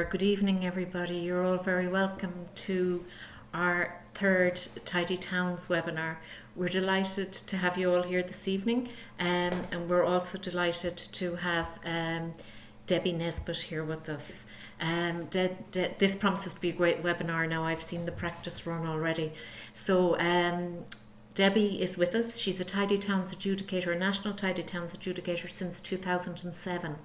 Good evening, everybody. You're all very welcome to our third Tidy Towns webinar. We're delighted to have you all here this evening, and we're also delighted to have Debbie Nesbitt here with us. This promises to be a great webinar now. I've seen the practice run already. So Debbie is with us. She's a TidyTowns Adjudicator, a National TidyTowns Adjudicator since 2007.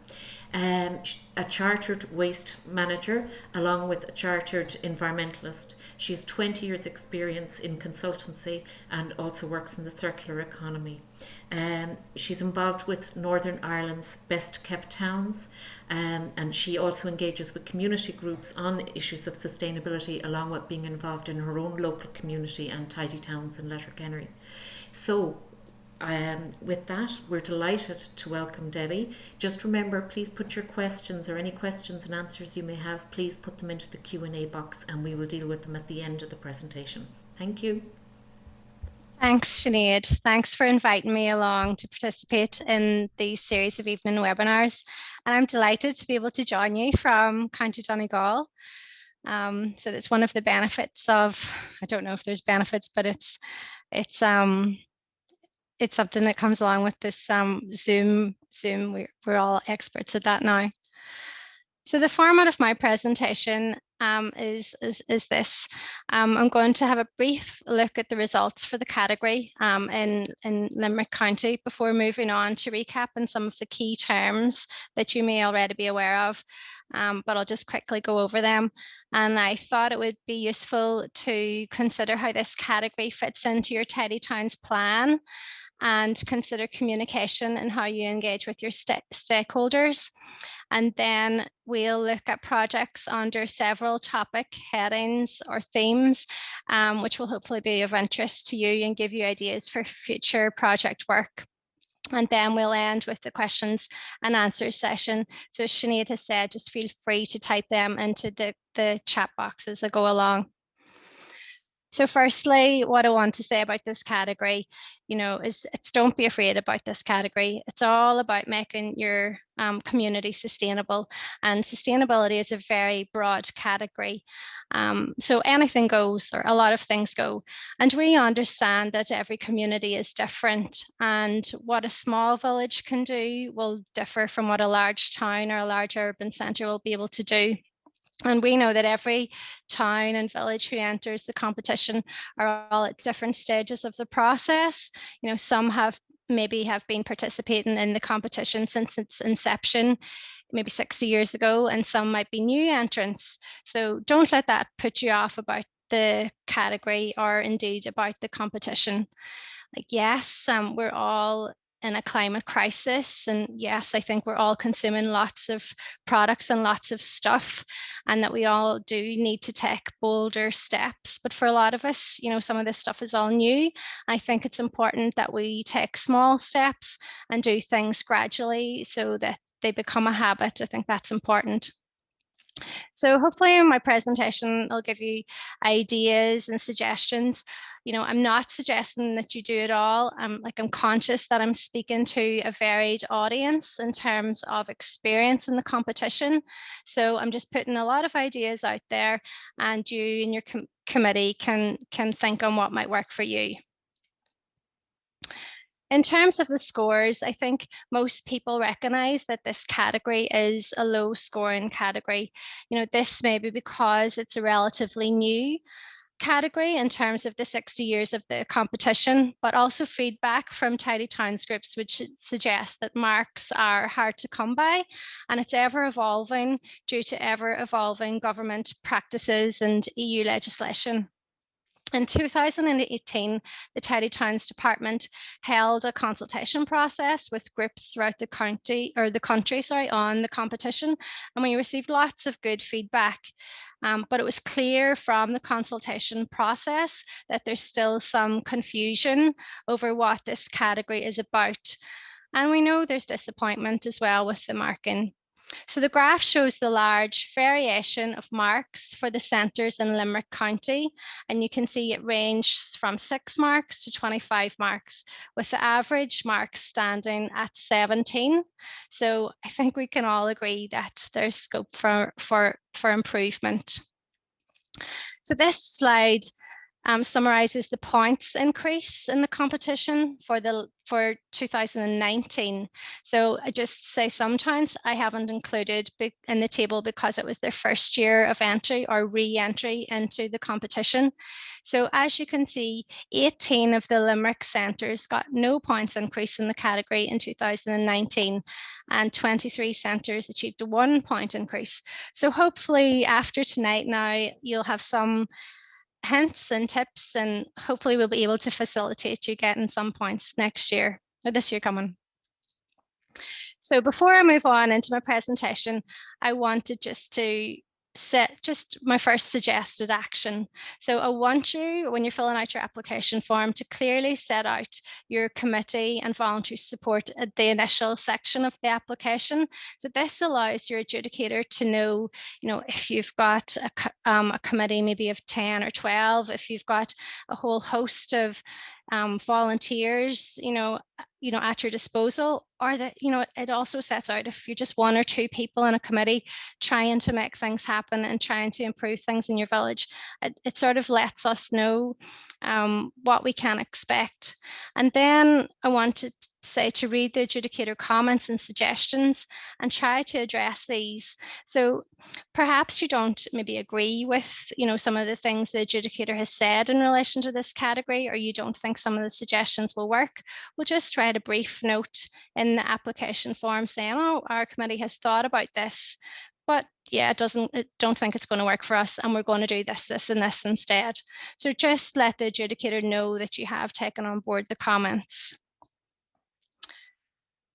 A chartered waste manager along with a chartered environmentalist. She has 20 years experience in consultancy and also works in the circular economy. She's involved with Northern Ireland's Best Kept Towns, and she also engages with community groups on issues of sustainability along with being involved in her own local community and tidy towns in Letterkenny. So with that, we're delighted to welcome Debbie. Just remember, please put your questions or any questions and answers you may have, please put them into the Q&A box and we will deal with them at the end of the presentation. Thank you. Thanks, Sinead. Thanks for inviting me along to participate in these series of evening webinars. And I'm delighted to be able to join you from County Donegal. So that's one of the benefits of, I don't know if there's benefits, but it's something that comes along with this Zoom. We're all experts at that now. So the format of my presentation is this. I'm going to have a brief look at the results for the category in Limerick County before moving on to recap on some of the key terms that you may already be aware of, but I'll just quickly go over them. And I thought it would be useful to consider how this category fits into your Tidy Towns plan and consider communication and how you engage with your stakeholders. And then we'll look at projects under several topic headings or themes, which will hopefully be of interest to you and give you ideas for future project work. And then we'll end with the questions and answers session. So Sinead has said, just feel free to type them into the chat box as I go along. So firstly, what I want to say about this category, is don't be afraid about this category. It's all about making your community sustainable, and sustainability is a very broad category. So anything goes, or a lot of things go. And we understand that every community is different, and what a small village can do will differ from what a large town or a large urban centre will be able to do. And we know that every town and village who enters the competition are all at different stages of the process. Some have been participating in the competition since its inception, maybe 60 years ago, and some might be new entrants. So don't let that put you off about the category or indeed about the competition. Yes, we're all in a climate crisis, and yes, I think we're all consuming lots of products and lots of stuff, and that we all do need to take bolder steps. But for a lot of us, some of this stuff is all new. I think it's important that we take small steps and do things gradually so that they become a habit. I think that's important. So hopefully in my presentation, I'll give you ideas and suggestions. I'm not suggesting that you do it all. I'm conscious that I'm speaking to a varied audience in terms of experience in the competition. So I'm just putting a lot of ideas out there, and you and your committee can think on what might work for you. In terms of the scores, I think most people recognise that this category is a low scoring category. This may be because it's a relatively new category in terms of the 60 years of the competition, but also feedback from Tidy Towns groups which suggests that marks are hard to come by, and it's ever evolving due to ever evolving government practices and EU legislation. In 2018, the Tidy Towns Department held a consultation process with groups throughout the country on the competition, and we received lots of good feedback. But it was clear from the consultation process that there's still some confusion over what this category is about. And we know there's disappointment as well with the marking. So the graph shows the large variation of marks for the centres in Limerick County, and you can see it ranges from 6 marks to 25 marks, with the average marks standing at 17. So I think we can all agree that there's scope for improvement. So this slide summarizes the points increase in the competition for 2019. So I just say sometimes I haven't included in the table because it was their first year of entry or re-entry into the competition. So as you can see, 18 of the Limerick centres got no points increase in the category in 2019, and 23 centres achieved a 1 point increase. So hopefully after tonight now, you'll have some hints and tips, and hopefully we'll be able to facilitate you getting some points next year or this year coming. So before I move on into my presentation, I wanted just to set just my first suggested action. So I want you, when you're filling out your application form, to clearly set out your committee and voluntary support at the initial section of the application. So this allows your adjudicator to know, if you've got a committee maybe of 10 or 12, if you've got a whole host of volunteers, at your disposal, or that, it also sets out if you're just 1 or 2 people in a committee trying to make things happen and trying to improve things in your village. It sort of lets us know what we can expect. And then I wanted to say to read the adjudicator comments and suggestions and try to address these. So perhaps you don't maybe agree with, some of the things the adjudicator has said in relation to this category, or you don't think some of the suggestions will work. We'll just write a brief note in the application form saying, oh, our committee has thought about this, but yeah, don't think it's going to work for us, and we're going to do this, this, and this instead. So just let the adjudicator know that you have taken on board the comments.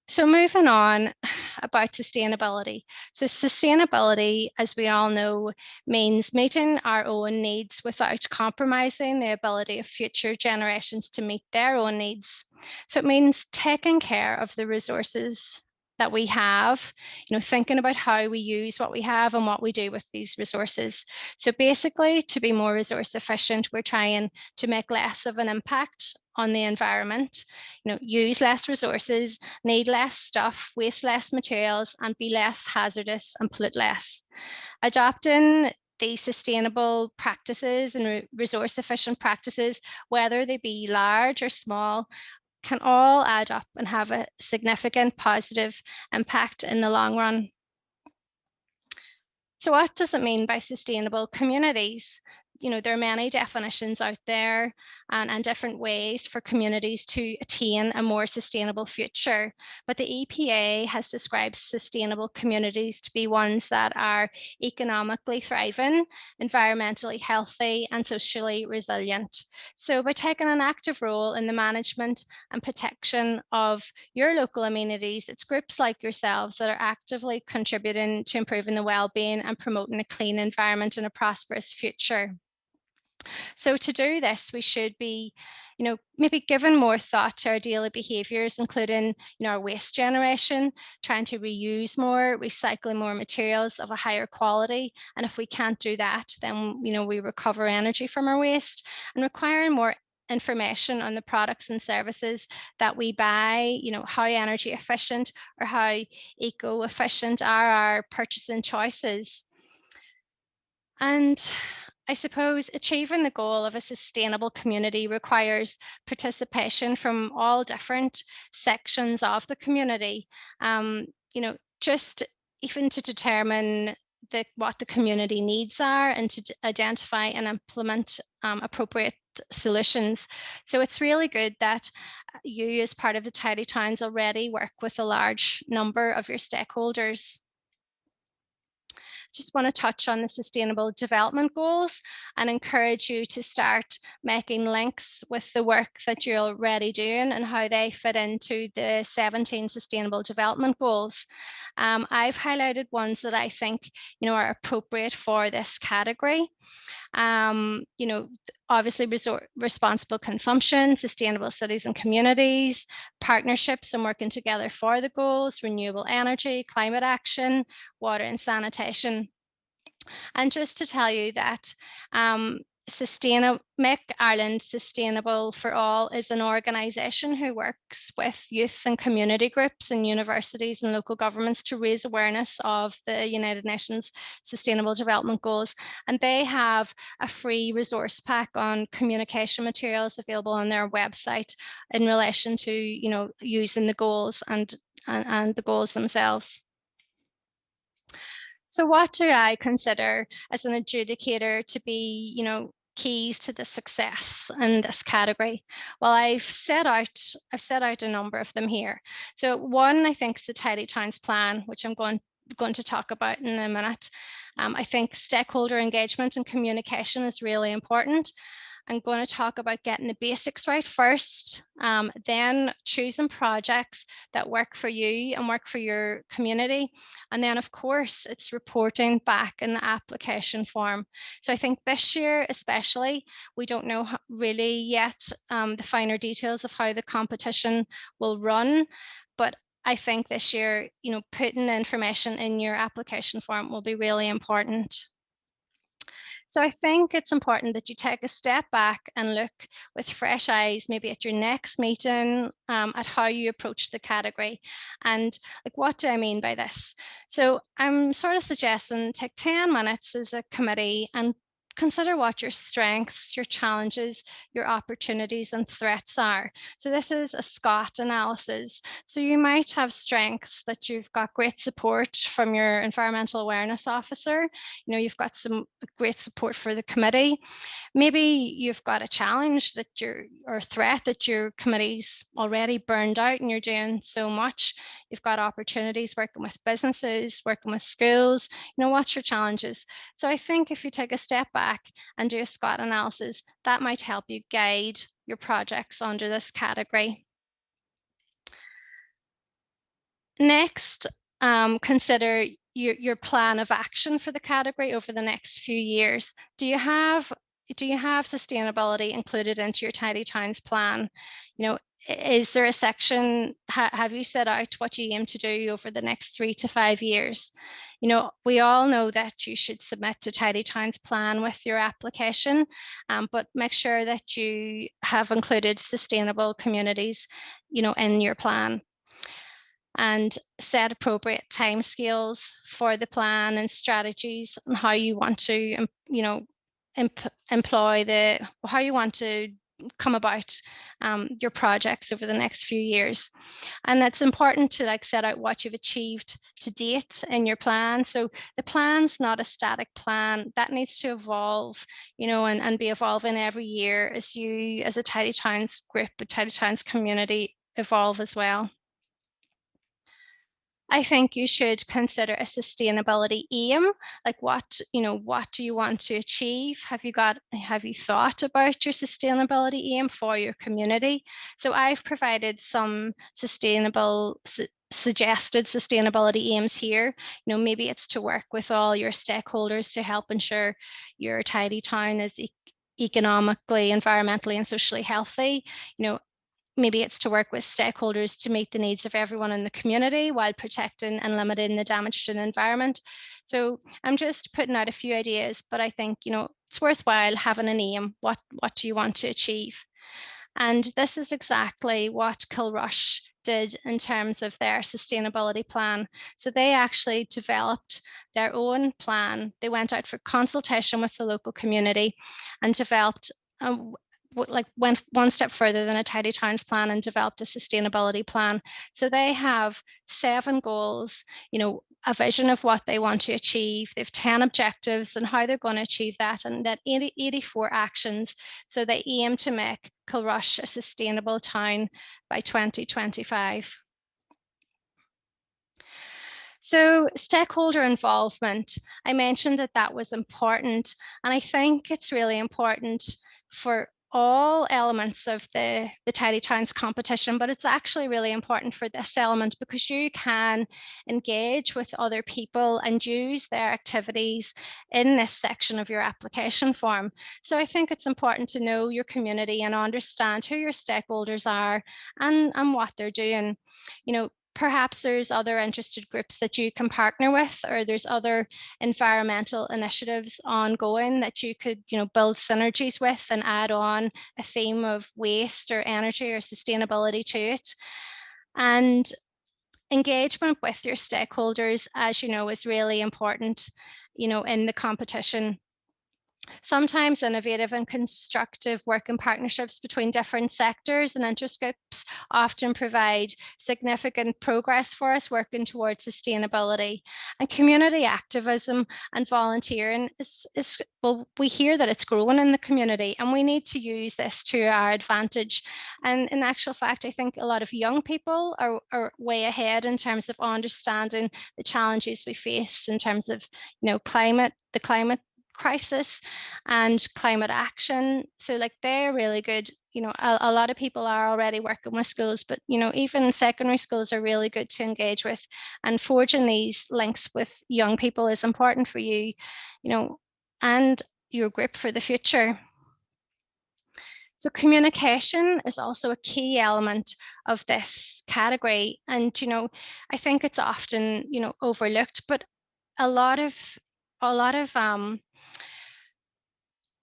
So moving on about sustainability. So sustainability, as we all know, means meeting our own needs without compromising the ability of future generations to meet their own needs. So it means taking care of the resources that we have, thinking about how we use what we have and what we do with these resources. So basically, to be more resource efficient, we're trying to make less of an impact on the environment, use less resources, need less stuff, waste less materials, and be less hazardous and pollute less. Adopting these sustainable practices and resource efficient practices, whether they be large or small, can all add up and have a significant positive impact in the long run. So what does it mean by sustainable communities? There are many definitions out there and different ways for communities to attain a more sustainable future. But the EPA has described sustainable communities to be ones that are economically thriving, environmentally healthy, and socially resilient. So by taking an active role in the management and protection of your local amenities, it's groups like yourselves that are actively contributing to improving the well-being and promoting a clean environment and a prosperous future. So to do this, we should be, maybe giving more thought to our daily behaviours, including, our waste generation, trying to reuse more, recycling more materials of a higher quality. And if we can't do that, then, we recover energy from our waste, and requiring more information on the products and services that we buy, how energy efficient or how eco-efficient are our purchasing choices. And I suppose achieving the goal of a sustainable community requires participation from all different sections of the community. Just even to determine what the community needs are and to identify and implement appropriate solutions. So it's really good that you, as part of the Tidy Towns, already work with a large number of your stakeholders. Just want to touch on the Sustainable Development Goals and encourage you to start making links with the work that you're already doing and how they fit into the 17 Sustainable Development Goals. I've highlighted ones that I think, are appropriate for this category. You know, obviously responsible consumption, sustainable cities and communities, partnerships and working together for the goals, renewable energy, climate action, water and sanitation. And just to tell you that Make Ireland Sustainable for All is an organisation who works with youth and community groups and universities and local governments to raise awareness of the United Nations Sustainable Development Goals. And they have a free resource pack on communication materials available on their website in relation to, you know, using the goals and the goals themselves. So what do I consider as an adjudicator to be, you know, keys to the success in this category? Well, I've set out a number of them here. So one, I think, is the Tidy Towns plan, which I'm going to talk about in a minute. I think stakeholder engagement and communication is really important. I'm going to talk about getting the basics right first, then choosing projects that work for you and work for your community. And then, of course, it's reporting back in the application form. So I think this year, especially, we don't know really yet the finer details of how the competition will run. But I think this year, you know, putting the information in your application form will be really important. So I think it's important that you take a step back and look with fresh eyes, maybe at your next meeting, at how you approach the category. And like, what do I mean by this? So I'm sort of suggesting take 10 minutes as a committee and consider what your strengths, your challenges, your opportunities and threats are. So this is a SCOT analysis. So you might have strengths that you've got great support from your environmental awareness officer. You know, you've got some great support for the committee. Maybe you've got a challenge that or threat that your committee's already burned out and you're doing so much. You've got opportunities working with businesses, working with schools. You know, what's your challenges? So I think if you take a step back and do a SCOT analysis, that might help you guide your projects under this category. Next, consider your plan of action for the category over the next few years. Do you have sustainability included into your Tidy Towns plan? You know, is there a section, have you set out what you aim to do over the next 3 to 5 years? You know, we all know that you should submit to Tidy Towns plan with your application, but make sure that you have included sustainable communities, you know, in your plan. And set appropriate timescales for the plan and strategies on how you want to, you know, how you want to come about your projects over the next few years. And it's important to like set out what you've achieved to date in your plan. So the plan's not a static plan. That needs to evolve, you know, and be evolving every year as you, as a Tidy Towns group, a Tidy Towns community, evolve as well. I think you should consider a sustainability aim. Like what, you know, what do you want to achieve? Have you thought about your sustainability aim for your community? So I've provided some suggested sustainability aims here. You know, maybe it's to work with all your stakeholders to help ensure your tidy town is economically, environmentally and socially healthy. You know, maybe it's to work with stakeholders to meet the needs of everyone in the community while protecting and limiting the damage to the environment. So I'm just putting out a few ideas, but I think, you know, it's worthwhile having an aim. What do you want to achieve? And this is exactly what Kilrush did in terms of their sustainability plan. So they actually developed their own plan. They went out for consultation with the local community and developed went one step further than a Tidy Towns plan and developed a sustainability plan. So they have 7 goals, you know, a vision of what they want to achieve. They have 10 objectives and how they're going to achieve that, and then 84 actions. So they aim to make Kilrush a sustainable town by 2025. So stakeholder involvement, I mentioned that was important, and I think it's really important for all elements of the Tidy Towns competition, but it's actually really important for this element because you can engage with other people and use their activities in this section of your application form. So I think it's important to know your community and understand who your stakeholders are and what they're doing. You know, perhaps there's other interested groups that you can partner with, or there's other environmental initiatives ongoing that you could, build synergies with and add on a theme of waste or energy or sustainability to it. And engagement with your stakeholders, as you know, is really important, in the competition. Sometimes innovative and constructive working partnerships between different sectors and interest groups often provide significant progress for us working towards sustainability. And community activism and volunteering well, we hear that it's growing in the community and we need to use this to our advantage. And in actual fact, I think a lot of young people are way ahead in terms of understanding the challenges we face in terms of, the climate crisis and climate action. So like they're really good. A lot of people are already working with schools, but even secondary schools are really good to engage with, and forging these links with young people is important for you, and your group for the future. So communication is also a key element of this category. And, I think it's often, overlooked, but a lot of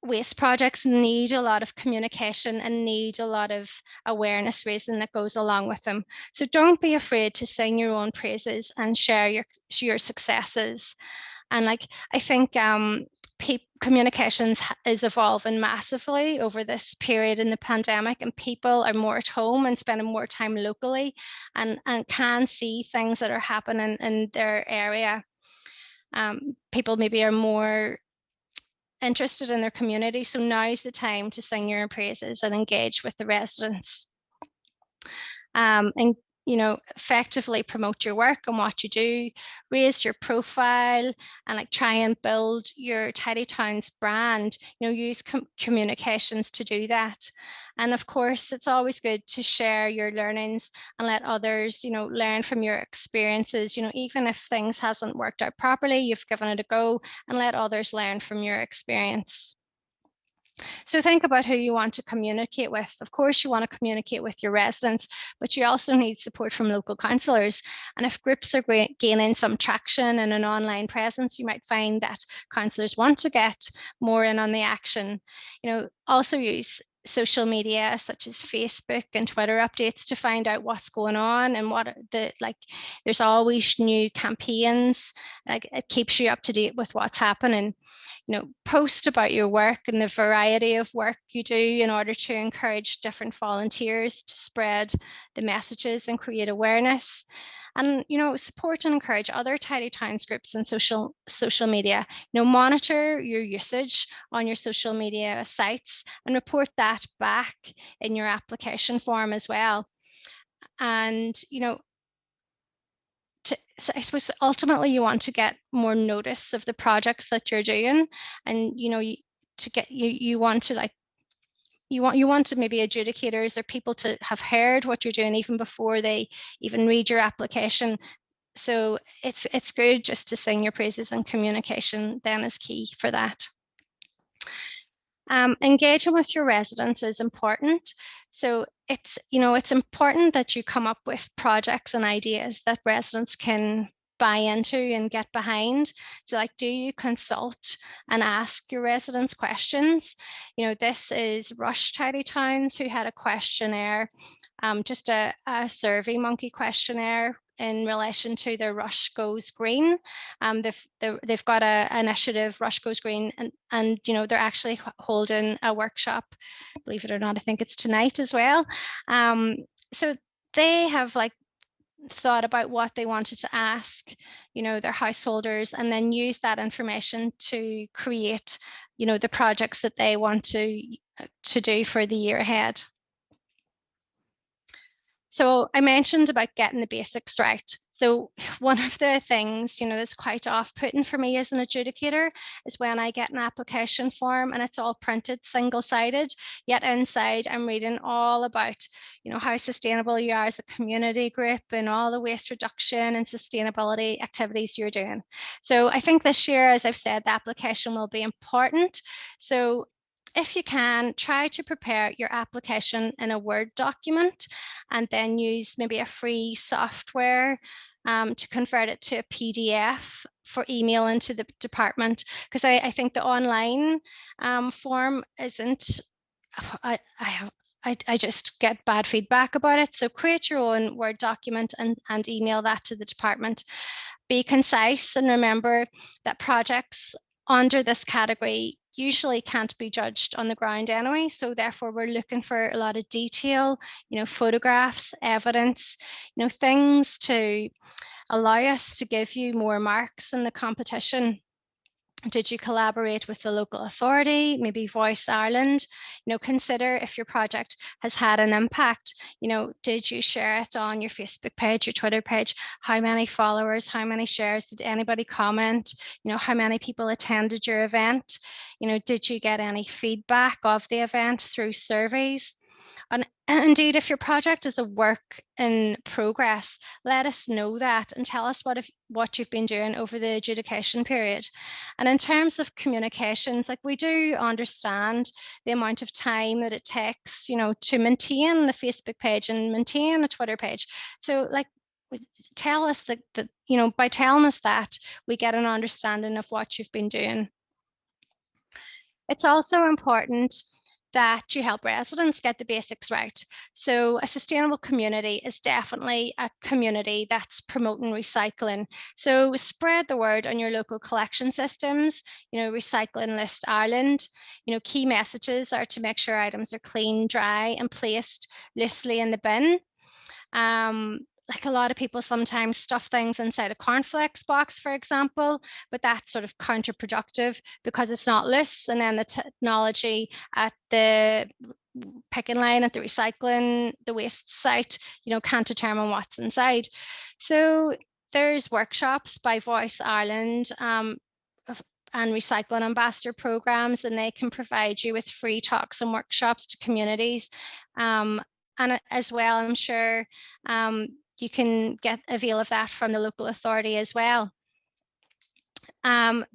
waste projects need a lot of communication and need a lot of awareness raising that goes along with them. So don't be afraid to sing your own praises and share your successes. And I think communications is evolving massively over this period in the pandemic, and people are more at home and spending more time locally and can see things that are happening in their area. People maybe are more interested in their community. So now is the time to sing your praises and engage with the residents. And effectively promote your work and what you do, raise your profile, and try and build your Tidy Towns brand. Use communications to do that. And of course, it's always good to share your learnings and let others, learn from your experiences. Even if things hasn't worked out properly, you've given it a go, and let others learn from your experience. So think about who you want to communicate with. Of course, you want to communicate with your residents, but you also need support from local councillors. And if groups are gaining some traction and an online presence, you might find that councillors want to get more in on the action. Also use social media such as Facebook and Twitter updates to find out what's going on and there's always new campaigns. It keeps you up to date with what's happening. Post about your work and the variety of work you do in order to encourage different volunteers to spread the messages and create awareness. And support and encourage other Tidy Towns groups and social media. Monitor your usage on your social media sites and report that back in your application form as well. And so I suppose ultimately you want to get more notice of the projects that you're doing, and you want to maybe adjudicators or people to have heard what you're doing even before they even read your application. So it's good just to sing your praises, and communication then is key for that. Engaging with your residents is important. So it's important that you come up with projects and ideas that residents can buy into and get behind. So do you consult and ask your residents questions? This is Rush Tidy Towns, who had a questionnaire, just a survey monkey questionnaire in relation to the Rush Goes Green. They've got an initiative, Rush Goes Green, and they're actually holding a workshop, believe it or not, I think it's tonight as well. So they have thought about what they wanted to ask their householders, and then use that information to create the projects that they want to do for the year ahead. So I mentioned about getting the basics right. So one of the things, that's quite off-putting for me as an adjudicator is when I get an application form and it's all printed single-sided, yet inside I'm reading all about, how sustainable you are as a community group and all the waste reduction and sustainability activities you're doing. So I think this year, as I've said, the application will be important. So if you can, try to prepare your application in a Word document and then use maybe a free software to convert it to a PDF for email into the department. Because I think the online form isn't, I just get bad feedback about it. So create your own Word document and email that to the department. Be concise and remember that projects under this category usually can't be judged on the ground anyway. So therefore we're looking for a lot of detail, photographs, evidence, things to allow us to give you more marks in the competition. Did you collaborate with the local authority, maybe Voice Ireland? Consider if your project has had an impact. Did you share it on your Facebook page, your Twitter page? How many followers, how many shares? Did anybody comment? How many people attended your event? Did you get any feedback of the event through surveys? And indeed, if your project is a work in progress, let us know that and tell us what you've been doing over the adjudication period. And in terms of communications, we do understand the amount of time that it takes, to maintain the Facebook page and maintain a Twitter page. So tell us that, by telling us that, we get an understanding of what you've been doing. It's also important that you help residents get the basics right. So a sustainable community is definitely a community that's promoting recycling. So spread the word on your local collection systems, Recycling List Ireland. Key messages are to make sure items are clean, dry, and placed loosely in the bin. A lot of people sometimes stuff things inside a cornflakes box, for example, but that's sort of counterproductive because it's not loose. And then the technology at the picking line at the waste site, can't determine what's inside. So there's workshops by Voice Ireland and recycling ambassador programs, and they can provide you with free talks and workshops to communities. And as well, I'm sure you can get avail of that from the local authority as well. I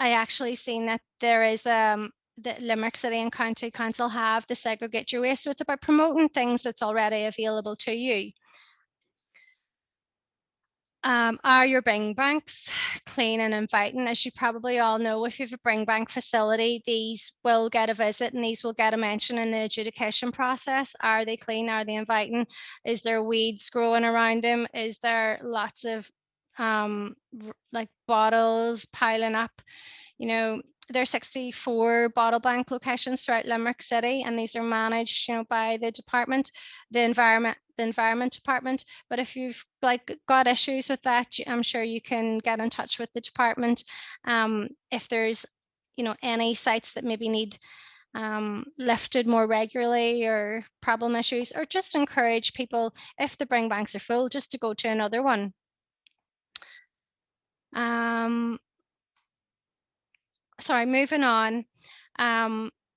actually seen that there is the Limerick City and County Council have the Segregate Your Waste. So it's about promoting things that's already available to you. Are your bring banks clean and inviting? As you probably all know, if you have a bring bank facility, these will get a visit and these will get a mention in the adjudication process. Are they clean? Are they inviting? Is there weeds growing around them? Is there lots of bottles piling up? There are 64 bottle bank locations throughout Limerick City, and these are managed, by the department, the environment department. But if you've got issues with that, I'm sure you can get in touch with the department. If there's, any sites that maybe need lifted more regularly or problem issues, or just encourage people, if the bring banks are full, just to go to another one. Sorry, moving on.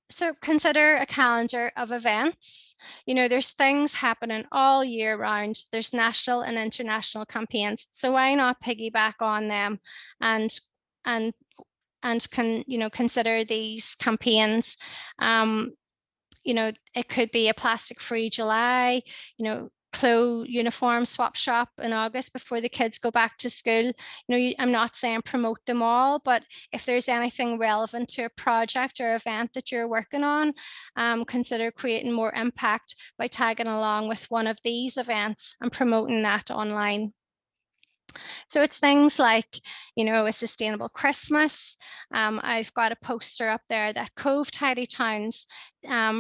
So consider a calendar of events. There's things happening all year round. There's national and international campaigns. So why not piggyback on them and consider these campaigns. It could be a plastic-free July, clothes uniform swap shop in August before the kids go back to school. I'm not saying promote them all, but if there's anything relevant to a project or event that you're working on, consider creating more impact by tagging along with one of these events and promoting that online. So it's things like, a sustainable Christmas. I've got a poster up there that Cove TidyTowns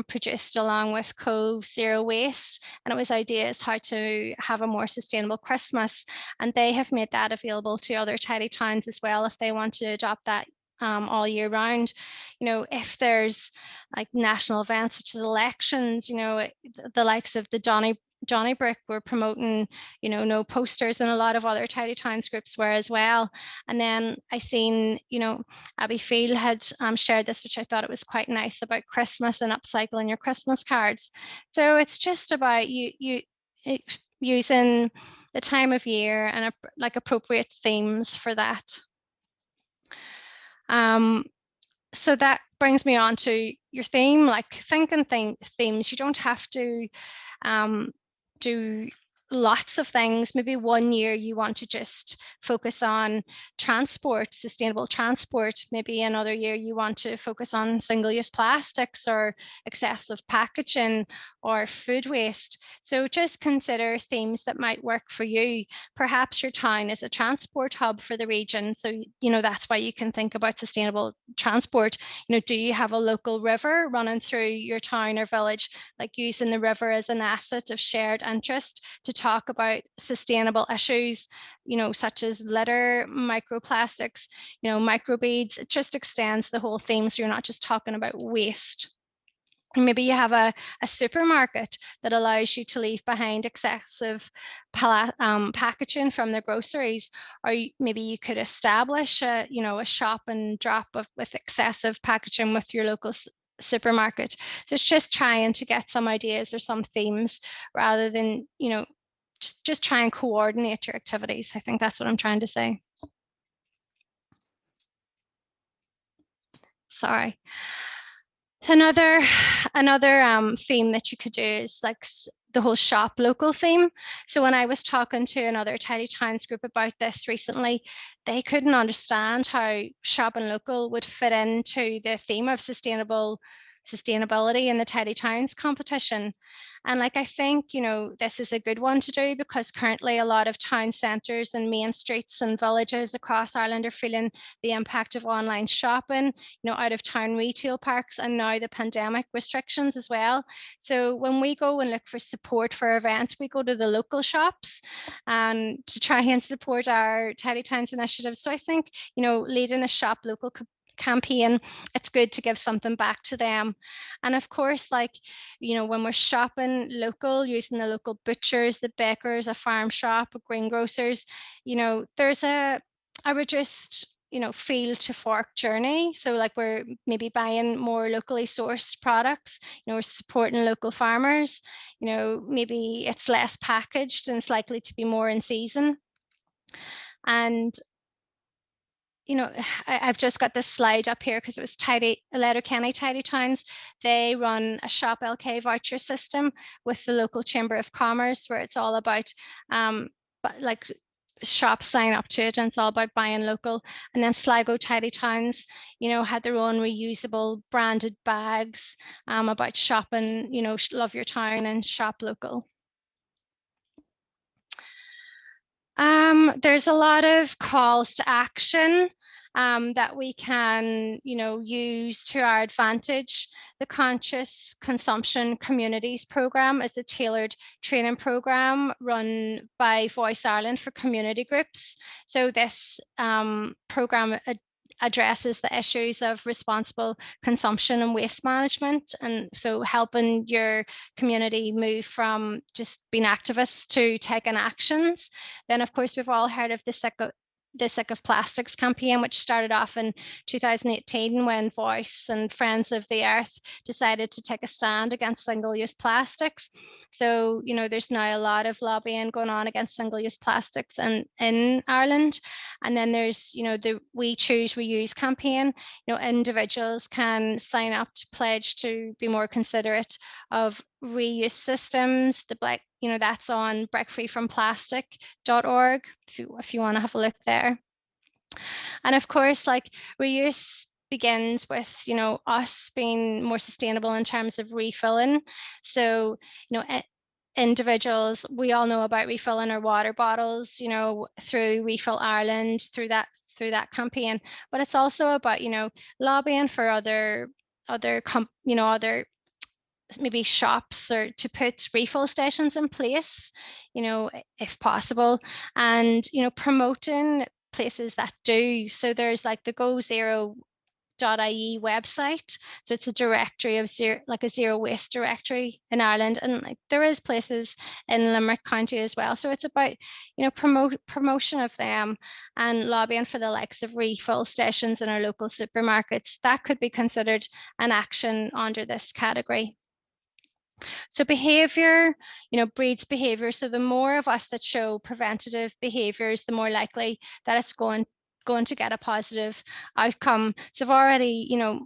produced along with Cove Zero Waste, and it was ideas how to have a more sustainable Christmas. And they have made that available to other tidy towns as well if they want to adopt that all year round. If there's national events such as elections, the likes of the Donnybrook were promoting, no posters, and a lot of other tidy towns groups were as well. And then I seen, Abbeyfield had shared this, which I thought it was quite nice, about Christmas and upcycling your Christmas cards. So it's just about using the time of year and like appropriate themes for that. So that brings me on to your theme, like thinking themes. You don't have to do lots of things. Maybe one year you want to just focus on transport, sustainable transport. Maybe another year you want to focus on single-use plastics or excessive packaging or food waste. So just consider themes that might work for you. Perhaps your town is a transport hub for the region. So, that's why you can think about sustainable transport. Do you have a local river running through your town or village? Like using the river as an asset of shared interest to talk about sustainable issues, such as litter, microplastics, microbeads. It just extends the whole theme, so you're not just talking about waste. Maybe you have a supermarket that allows you to leave behind excessive packaging from the groceries, or maybe you could establish a shop and drop with excessive packaging with your local supermarket. So it's just trying to get some ideas or some themes rather than, just try and coordinate your activities. I think that's what I'm trying to say. Sorry. Another theme that you could do is like the whole shop local theme. So when I was talking to another Tidy Towns group about this recently, they couldn't understand how shopping local would fit into the theme of sustainability in the Tidy Towns competition. And like, I think, this is a good one to do, because currently a lot of town centres and main streets and villages across Ireland are feeling the impact of online shopping, out of town retail parks, and now the pandemic restrictions as well. So when we go and look for support for events, we go to the local shops and to try and support our Tidy Towns initiatives. So I think, leading a shop local campaign, it's good to give something back to them. And of course, like, when we're shopping local, using the local butchers, the bakers, a farm shop, a greengrocers, there's a reduced field to fork journey. So like, we're maybe buying more locally sourced products, we're supporting local farmers, maybe it's less packaged and it's likely to be more in season. And I've just got this slide up here because it was Letterkenny Tidy Towns. They run a Shop LK voucher system with the local Chamber of Commerce, where it's all about like shops sign up to it, and it's all about buying local. And then Sligo Tidy Towns, had their own reusable branded bags about shopping, love your town and shop local. There's a lot of calls to action that we can, use to our advantage. The Conscious Consumption Communities Programme is a tailored training programme run by Voice Ireland for community groups. So this programme addresses the issues of responsible consumption and waste management, and so helping your community move from just being activists to taking actions. Then, of course, we've all heard of the Sick of Plastics campaign, which started off in 2018 when Voice and Friends of the Earth decided to take a stand against single-use plastics. So, there's now a lot of lobbying going on against single-use plastics in Ireland. And then there's, the We Choose Reuse campaign. Individuals can sign up to pledge to be more considerate of reuse systems. That's on breakfreefromplastic.org if you want to have a look there. And of course, like, reuse begins with us being more sustainable in terms of refilling. So individuals, we all know about refilling our water bottles, through Refill Ireland, through that campaign. But it's also about lobbying for other maybe shops, or to put refill stations in place, if possible, and promoting places that do. So there's like the Go Zero .ie website. So it's a directory of a zero waste directory in Ireland, and like there is places in Limerick County as well. So it's about, you know, promotion of them and lobbying for the likes of refill stations in our local supermarkets. That could be considered an action under this category. So behavior, you know, breeds behavior. So the more of us that show preventative behaviors, the more likely that it's going to get a positive outcome. So I've already, you know,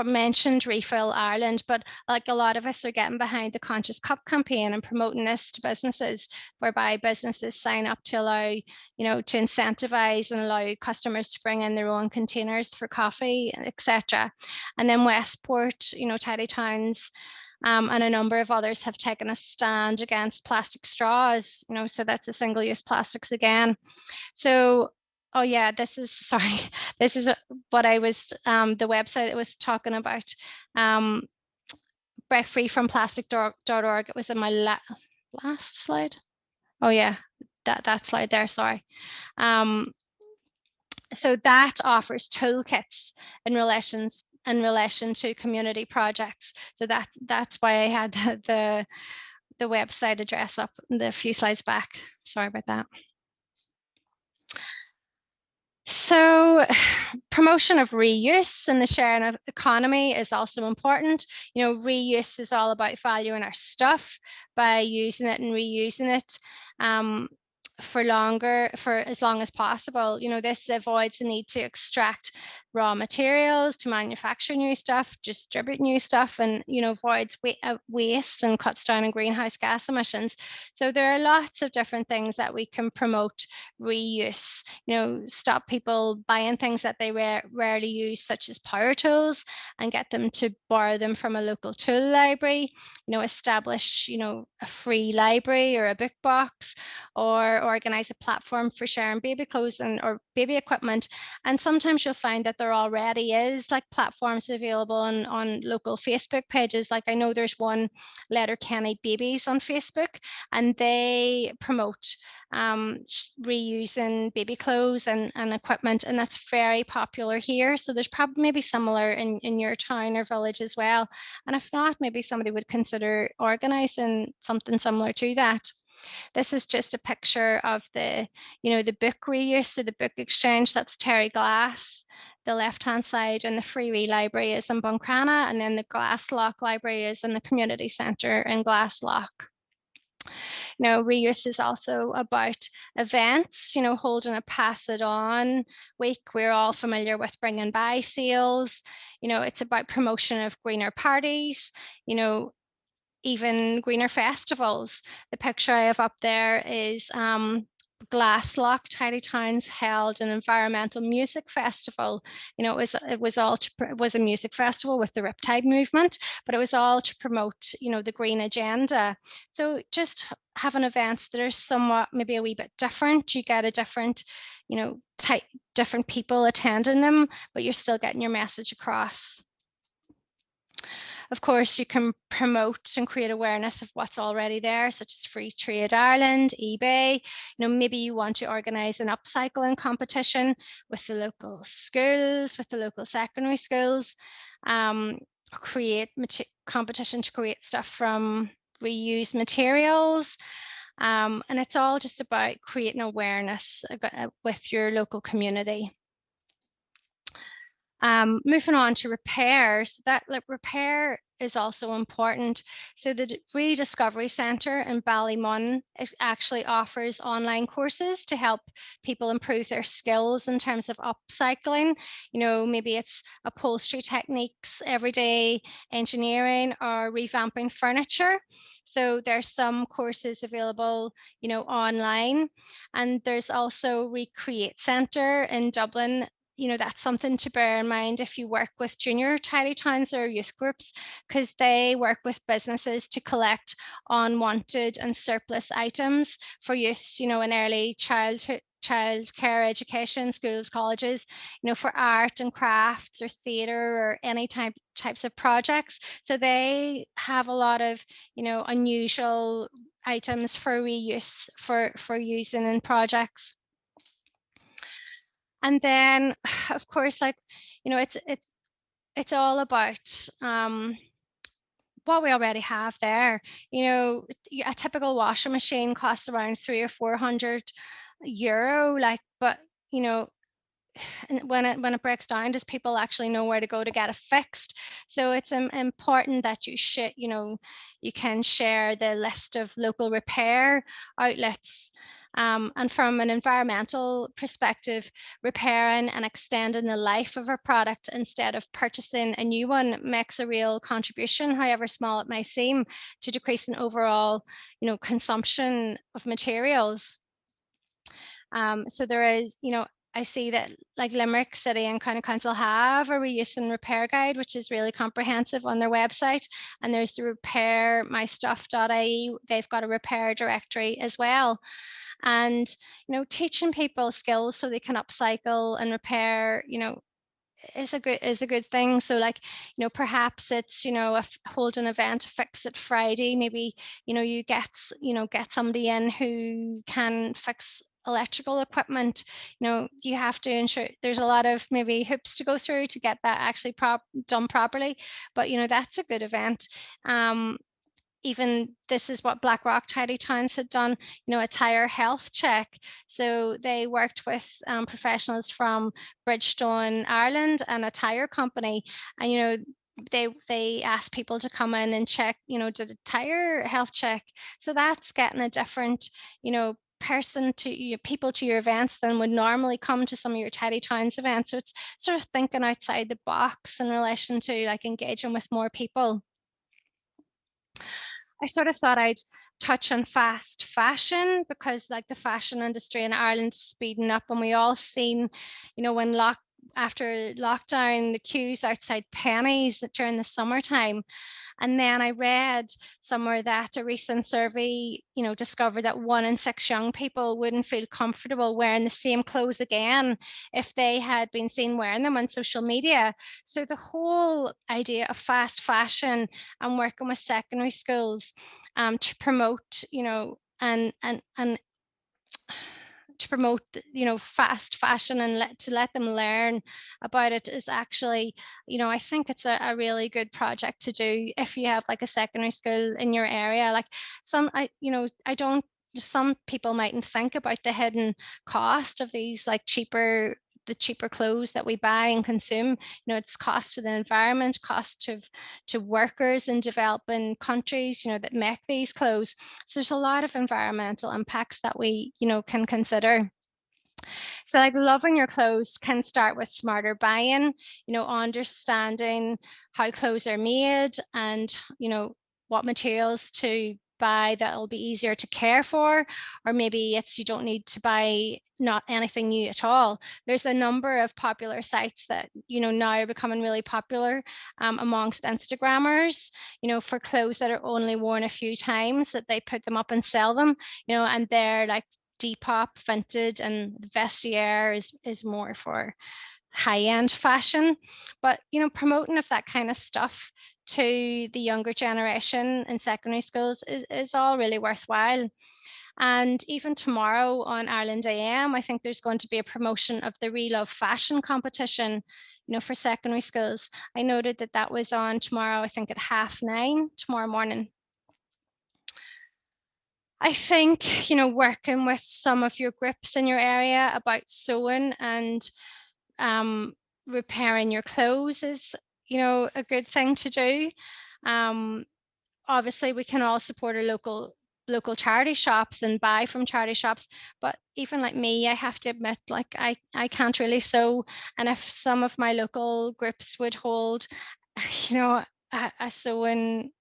mentioned Refill Ireland, but like a lot of us are getting behind the Conscious Cup campaign and promoting this to businesses, whereby businesses sign up to allow, you know, to incentivize and allow customers to bring in their own containers for coffee, etc. And then Westport, you know, TidyTowns, and a number of others have taken a stand against plastic straws, you know, so that's a single-use plastics again. So, oh yeah, this is, sorry, this is what I was, the website I was talking about, breakfreefromplastic.org. It was in my last slide. Oh yeah, that slide there, sorry. So that offers toolkits in relation to community projects. So that's why I had the website address up the few slides back. Sorry about that. So promotion of reuse in the sharing economy is also important. You know, reuse is all about valuing our stuff by using it and reusing it for as long as possible. You know, this avoids the need to extract raw materials to manufacture new stuff, distribute new stuff, and, you know, avoids waste and cuts down on greenhouse gas emissions. So there are lots of different things that we can promote reuse. You know, stop people buying things that they rarely use, such as power tools, and get them to borrow them from a local tool library. You know, establish, you know, a free library or a book box, or organize a platform for sharing baby clothes or baby equipment. And sometimes you'll find that there already is like platforms available on local Facebook pages. Like I know there's one, Letterkenny Babies on Facebook, and they promote reusing baby clothes and equipment, and that's very popular here. So there's probably maybe similar in your town or village as well. And if not, maybe somebody would consider organizing something similar to that. This is just a picture of the, you know, the book reuse, so the book exchange. That's Terry Glass, the left-hand side, and the Free Wee Library is in Buncrana, and then the Glasslock Library is in the community centre in Glasslock. You know, reuse is also about events, you know, holding a Pass It On week. We're all familiar with Bring and Buy sales. You know, it's about promotion of greener parties, you know, even greener festivals. The picture I have up there is Glasslock TidyTowns held an environmental music festival. You know, it was a music festival with the Riptide movement, but it was all to promote, you know, the green agenda. So just having events that are somewhat maybe a wee bit different. You get a different, you know, different people attending them, but you're still getting your message across. Of course, you can promote and create awareness of what's already there, such as Free Trade Ireland, eBay. You know, maybe you want to organise an upcycling competition with the local schools, with the local secondary schools, create competition to create stuff from reused materials. And it's all just about creating awareness with your local community. Moving on to repairs, that repair is also important. So the Rediscovery Centre in Ballymun, it actually offers online courses to help people improve their skills in terms of upcycling. You know, maybe it's upholstery techniques, everyday engineering, or revamping furniture. So there's some courses available, you know, online. And there's also Recreate Centre in Dublin. You know, that's something to bear in mind if you work with junior tidy towns or youth groups, because they work with businesses to collect unwanted and surplus items for use, you know, in early childcare education, schools, colleges, you know, for art and crafts or theatre or any types of projects. So they have a lot of, you know, unusual items for reuse for using in projects. And then, of course, like, it's all about what we already have there. A typical washing machine costs around 300 or 400 euro, but you know and when it breaks down, does people actually know where to go to get it fixed? So it's important that you can share the list of local repair outlets. And from an environmental perspective, repairing and extending the life of a product instead of purchasing a new one makes a real contribution, however small it may seem, to decreasing overall, consumption of materials. So there is, I see that like Limerick City and County Council have a reuse and repair guide, which is really comprehensive on their website. And there's the repairmystuff.ie. They've got a repair directory as well. And, teaching people skills so they can upcycle and repair, is a good thing. So perhaps it's, hold an event, Fix It Friday. Maybe, get somebody in who can fix electrical equipment. You have to ensure there's a lot of maybe hoops to go through to get that actually done properly. But, that's a good event. Even this is what Blackrock Tidy Towns had done, a tire health check. So they worked with professionals from Bridgestone Ireland and a tire company, and they asked people to come in and check, did a tire health check. So that's getting a different, person to people to your events than would normally come to some of your Tidy Towns events. So it's sort of thinking outside the box in relation to engaging with more people. I sort of thought I'd touch on fast fashion because the fashion industry in Ireland's speeding up, and we all seen, when after lockdown, the queues outside Pennies during the summertime. And then I read somewhere that a recent survey, discovered that 1 in 6 young people wouldn't feel comfortable wearing the same clothes again if they had been seen wearing them on social media. So the whole idea of fast fashion and working with secondary schools to promote, and to promote fast fashion and let them learn about it is actually, I think it's a really good project to do if you have a secondary school in your area. I don't some people mightn't think about the hidden cost of these the cheaper clothes that we buy and consume. It's cost to the environment, cost to workers in developing countries, that make these clothes. So there's a lot of environmental impacts that we, can consider. So loving your clothes can start with smarter buying, understanding how clothes are made and, what materials to buy that'll be easier to care for, or maybe it's you don't need to buy not anything new at all. There's a number of popular sites that, now are becoming really popular amongst Instagrammers, for clothes that are only worn a few times, that they put them up and sell them, and they're Depop, Vinted, and Vestiaire is more for high-end fashion. But promoting of that kind of stuff to the younger generation in secondary schools is all really worthwhile. And even tomorrow on Ireland AM, I think there's going to be a promotion of the Relove Fashion competition, for secondary schools. I noted that was on tomorrow, I think at 9:30 tomorrow morning. I think, working with some of your groups in your area about sewing and repairing your clothes is, a good thing to do. Obviously, we can all support our local charity shops and buy from charity shops, but even like me, I have to admit, I can't really sew. And if some of my local groups would hold, a sewing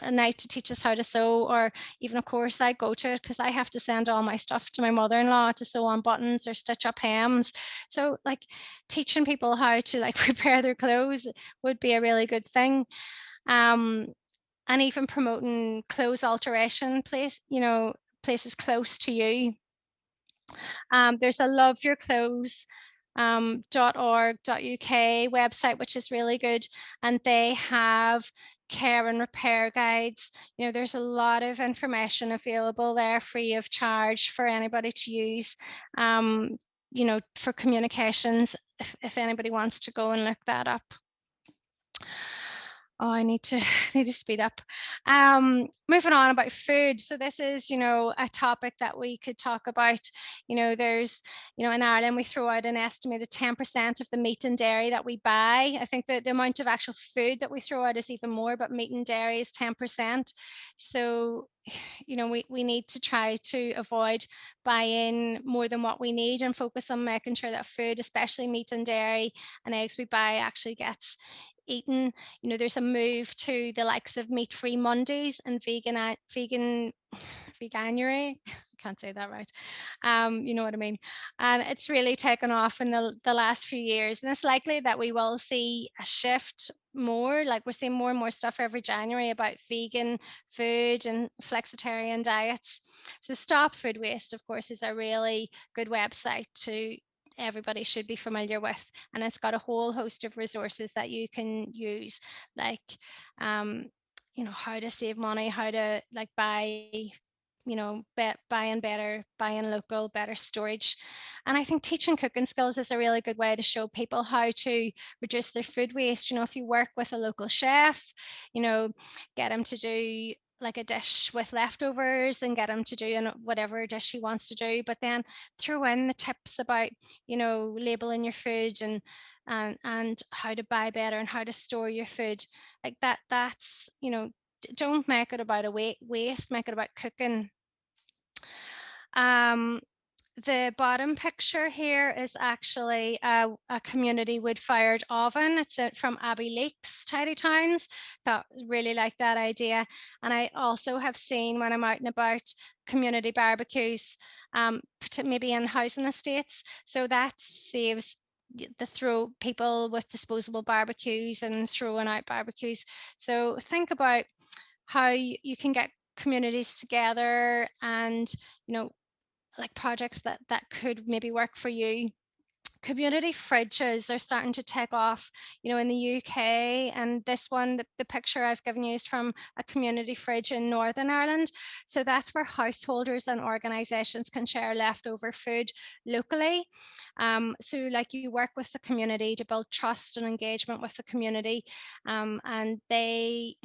a night to teach us how to sew, or even a course, I go to it because I have to send all my stuff to my mother-in-law to sew on buttons or stitch up hems. So teaching people how to repair their clothes would be a really good thing. And even promoting clothes alteration places close to you. There's a Love Your Clothes .org.uk website, which is really good, and they have care and repair guides. There's a lot of information available there free of charge for anybody to use. for communications, if anybody wants to go and look that up. Oh, I need to need to speed up. Moving on about food. So this is, a topic that we could talk about. There's, in Ireland we throw out an estimated 10% of the meat and dairy that we buy. I think that the amount of actual food that we throw out is even more, but meat and dairy is 10%. So, we need to try to avoid buying more than what we need and focus on making sure that food, especially meat and dairy and eggs we buy, actually gets eaten. There's a move to the likes of meat-free Mondays and veganuary. I can't say that right. You know what I mean. And it's really taken off in the last few years. And it's likely that we will see a shift more. Like we're seeing more and more stuff every January about vegan food and flexitarian diets. So Stop Food Waste, of course, is a really good website to everybody should be familiar with, and it's got a whole host of resources that you can use, like how to save money, how to buy buying better, buying local, better storage. And I think teaching cooking skills is a really good way to show people how to reduce their food waste. If you work with a local chef, get them to do like a dish with leftovers and get him to do whatever dish he wants to do, but then throw in the tips about labeling your food and how to buy better and how to store your food. Like that's don't make it about a waste, make it about cooking. The bottom picture here is actually a community wood-fired oven. It's from Abbey Lake's TidyTowns. Really like that idea. And I also have seen when I'm out and about community barbecues, maybe in housing estates. So that saves people with disposable barbecues and throwing out barbecues. So think about how you can get communities together and like projects that could maybe work for you. Community fridges are starting to take off, in the UK. And this one, the picture I've given you is from a community fridge in Northern Ireland. So that's where householders and organisations can share leftover food locally. So like you work with the community to build trust and engagement with the community, and they,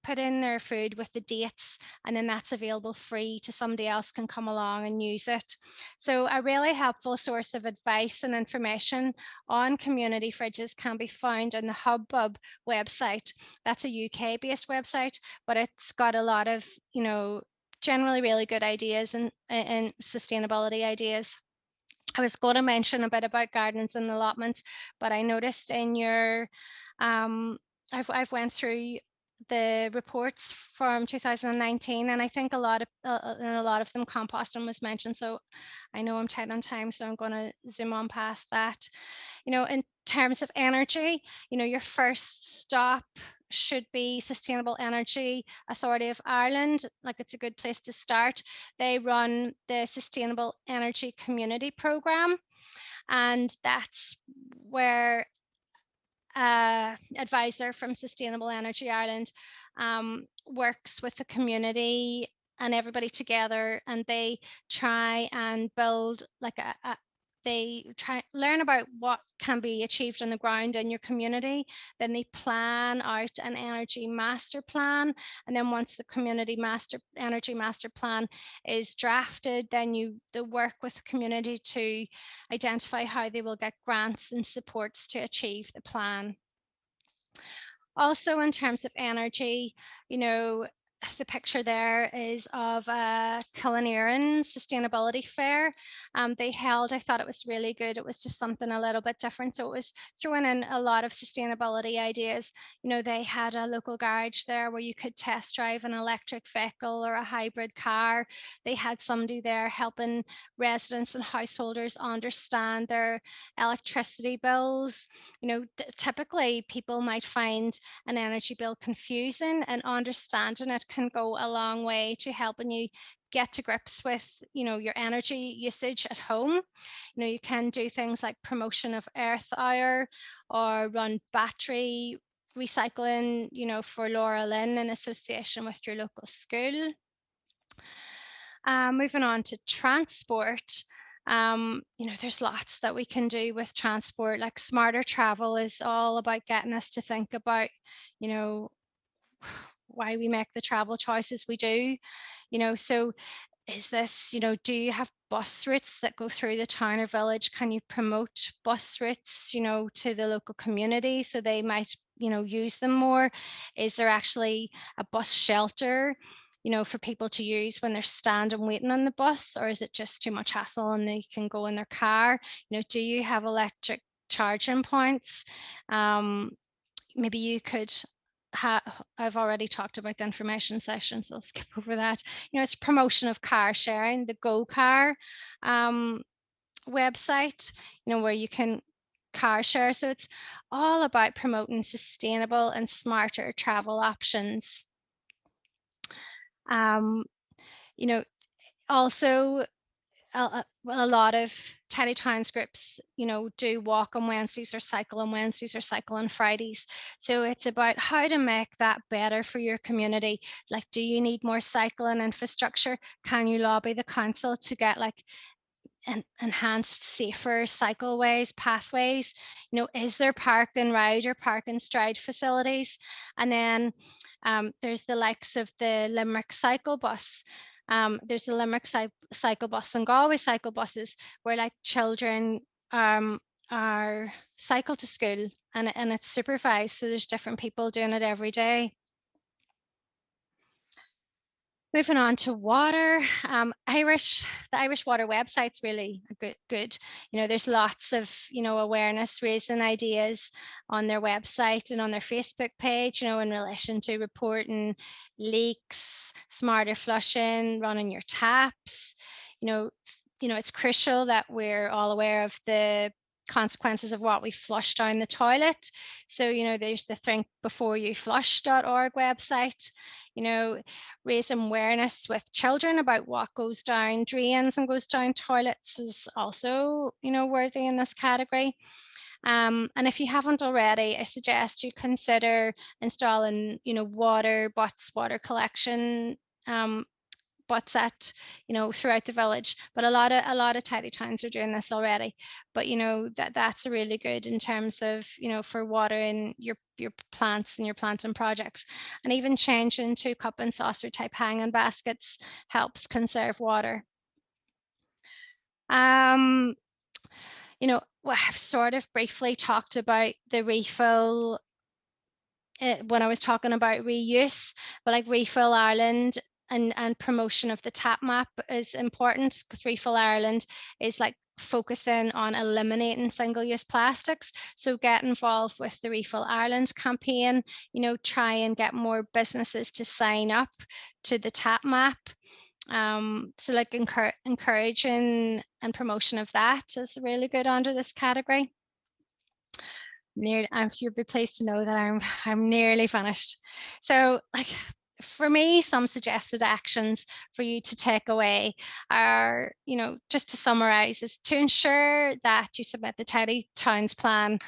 put in their food with the dates, and then that's available free to somebody else can come along and use it. So a really helpful source of advice and information on community fridges can be found on the Hubbub website. That's a UK-based website, but it's got a lot of, generally really good ideas and sustainability ideas. I was going to mention a bit about gardens and allotments, but I noticed in your, I've went through the reports from 2019, and I think a lot of them composting was mentioned. So I know I'm tight on time, so I'm going to zoom on past that. In terms of energy, your first stop should be Sustainable Energy Authority of Ireland. Like it's a good place to start. They run the Sustainable Energy Community Programme, and that's where advisor from Sustainable Energy Ireland works with the community and everybody together, and they try and build like they try learn about what can be achieved on the ground in your community. Then they plan out an energy master plan, and then once the energy master plan is drafted, then they work with the community to identify how they will get grants and supports to achieve the plan. Also, in terms of energy, the picture there is of a Cullinearan Sustainability Fair. They held, I thought it was really good. It was just something a little bit different. So it was throwing in a lot of sustainability ideas. They had a local garage there where you could test drive an electric vehicle or a hybrid car. They had somebody there helping residents and householders understand their electricity bills. Typically people might find an energy bill confusing, and understanding it can go a long way to helping you get to grips with your energy usage at home. You can do things like promotion of earth hour or run battery recycling for Laura Lynn in association with your local school. Moving on to transport. There's lots that we can do with transport. Like smarter travel is all about getting us to think about, you know, why we make the travel choices we do. So is this, do you have bus routes that go through the town or village? Can you promote bus routes, to the local community so they might, use them more? Is there actually a bus shelter, for people to use when they're standing waiting on the bus, or is it just too much hassle and they can go in their car? Do you have electric charging points? Maybe you could I've already talked about the information session, so I'll skip over that. It's promotion of car sharing, the Go Car website, where you can car share. So it's all about promoting sustainable and smarter travel options. Um, you know, Also a lot of tiny towns groups, do walk on Wednesdays or cycle on Wednesdays or cycle on Fridays. So it's about how to make that better for your community. Like, do you need more cycling infrastructure? Can you lobby the council to get like enhanced, safer cycleways, pathways? Is there park and ride or park and stride facilities? And then there's the likes of the Limerick cycle bus. There's the Limerick cycle bus and Galway cycle buses where like children are cycle to school, and it's supervised. So there's different people doing it every day. Moving on to water, the Irish water website's really good. There's lots of, awareness raising ideas on their website and on their Facebook page, in relation to reporting leaks, smarter flushing, running your taps. It's crucial that we're all aware of the consequences of what we flush down the toilet. So, there's the Think Before You Flush.org website, raising awareness with children about what goes down drains and goes down toilets is also, worthy in this category. And if you haven't already, I suggest you consider installing, water butts, water collection butts at, throughout the village. But a lot of tidy towns are doing this already. But that's really good in terms of, for watering your plants and your planting projects. And even changing to cup and saucer type hanging baskets helps conserve water. Well, I've sort of briefly talked about the refill when I was talking about reuse, but like Refill Ireland and promotion of the tap map is important, because Refill Ireland is like focusing on eliminating single-use plastics. So get involved with the Refill Ireland campaign, try and get more businesses to sign up to the tap map. So like encouraging and promotion of that is really good under this category. You'll be pleased to know that I'm nearly finished. So like, for me, some suggested actions for you to take away are, just to summarize, is to ensure that you submit the Tidy Towns plan,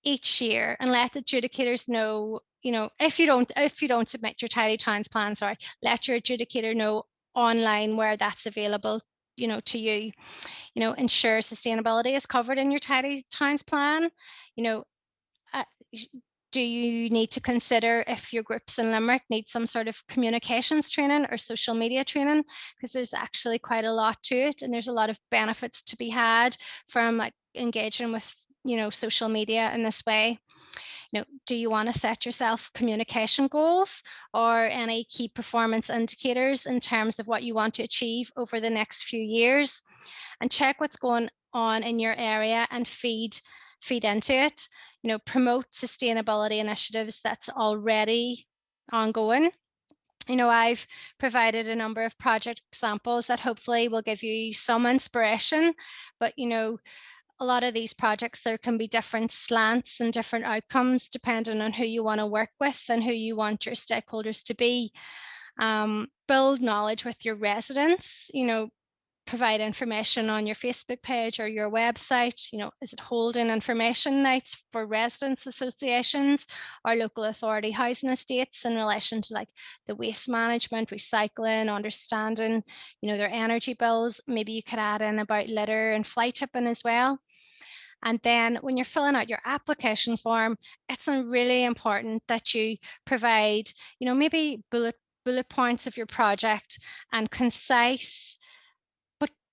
each year, and let the adjudicators know, if you don't submit your Tidy Towns plan, let your adjudicator know online where that's available, to you. Ensure sustainability is covered in your Tidy Towns plan. Uh, do you need to consider if your groups in Limerick need some sort of communications training or social media training? Because there's actually quite a lot to it, and there's a lot of benefits to be had from like engaging with, social media in this way. Do you want to set yourself communication goals or any key performance indicators in terms of what you want to achieve over the next few years? And check what's going on in your area and feed into it. Promote sustainability initiatives that's already ongoing. I've provided a number of project examples that hopefully will give you some inspiration, but a lot of these projects, there can be different slants and different outcomes depending on who you want to work with and who you want your stakeholders to be. Build knowledge with your residents, provide information on your Facebook page or your website? You know, is it holding information nights for residents associations or local authority housing estates in relation to like the waste management, recycling, understanding, you know, their energy bills? Maybe you could add in about litter and fly tipping as well. And then when you're filling out your application form, it's really important that you provide, you know, maybe bullet points of your project and concise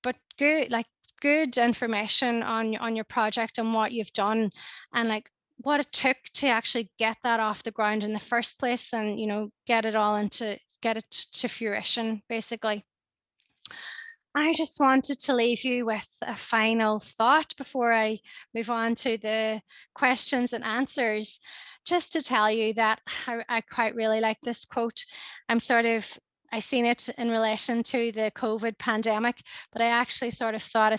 but good, like good information on your project and what you've done, and like what it took to actually get that off the ground in the first place, and you know, get it to fruition basically. I just wanted to leave you with a final thought before I move on to the questions and answers. Just to tell you that I quite really like this quote. I seen it in relation to the COVID pandemic, but I actually sort of thought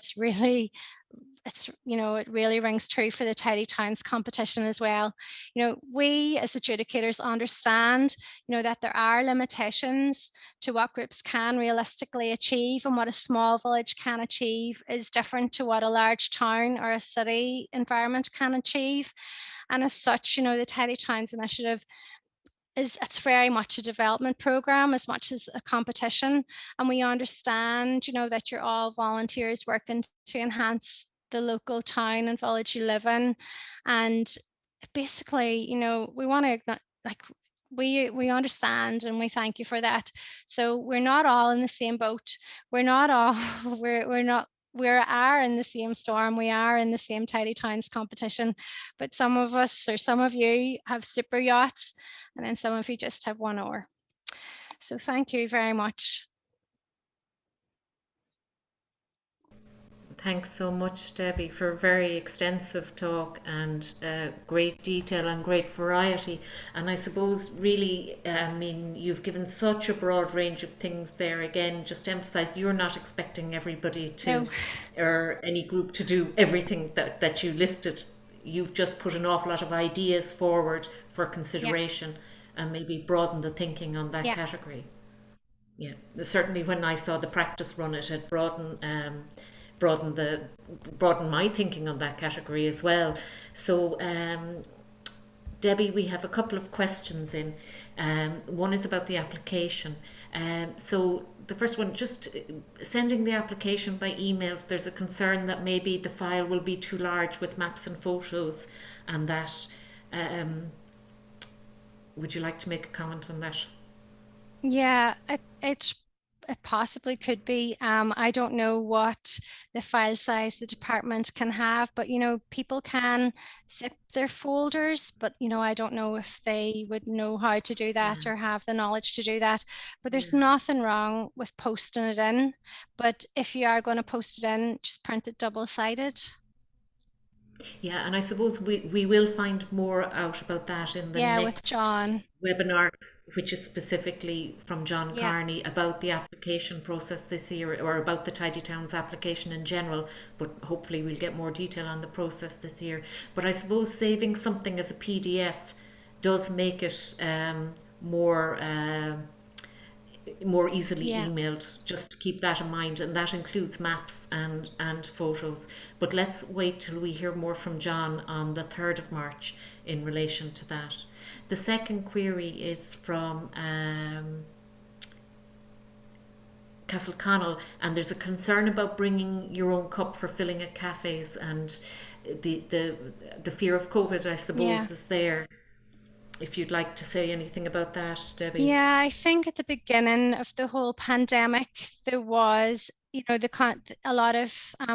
you know, it really rings true for the Tidy Towns competition as well. You know, we as adjudicators understand, you know, that there are limitations to what groups can realistically achieve, and what a small village can achieve is different to what a large town or a city environment can achieve. And as such, you know, the Tidy Towns initiative it's very much a development program as much as a competition. And we understand, you know, that you're all volunteers working to enhance the local town and village you live in. And basically, you know, we want to like we understand and we thank you for that. So we're not all in the same boat. We're not all we're not we are in the same storm. We are in the same Tidy Towns competition, but some of us or some of you have super yachts, and then some of you just have one oar. So thank you very much. Thanks so much, Debbie, for a very extensive talk and great detail and great variety. And I suppose, really, I mean, you've given such a broad range of things there. Again, just to emphasize, you're not expecting everybody to, No, or any group to do everything that you listed. You've just put an awful lot of ideas forward for yeah, consideration and maybe broaden the thinking on that yeah, category. Yeah, certainly when I saw the practice run, it had broadened the broadened my thinking on that category as well. So, Debbie, we have a couple of questions in. One is about the application. So the first one, just sending the application by emails. There's a concern that maybe the file will be too large with maps and photos, and that. Would you like to make a comment on that? yeah. It possibly could be. I don't know what the file size the department can have, but you know, people can zip their folders, but you know, I don't know if they would know how to do Yeah, that or have the knowledge to do that. But there's yeah. nothing wrong with posting it in. But if you are going to post it in, just print it double-sided. Yeah, and I suppose we will find more out about that in the Yeah, with next John. webinar, which is specifically from John Yeah. Carney about the application process this year, or about the Tidy Towns application in general. But hopefully we'll get more detail on the process this year. But I suppose saving something as a PDF does make it more easily Yeah. emailed. Just to keep that in mind, and that includes maps and photos. But let's wait till we hear more from John on the 3rd of March in relation to that. The second query is from Castleconnell, and there's a concern about bringing your own cup for filling at cafes, and the fear of COVID, I Yeah. suppose, is there. If you'd like to say anything about that, Debbie. Yeah, I think at the beginning of the whole pandemic, there was, you know, a lot of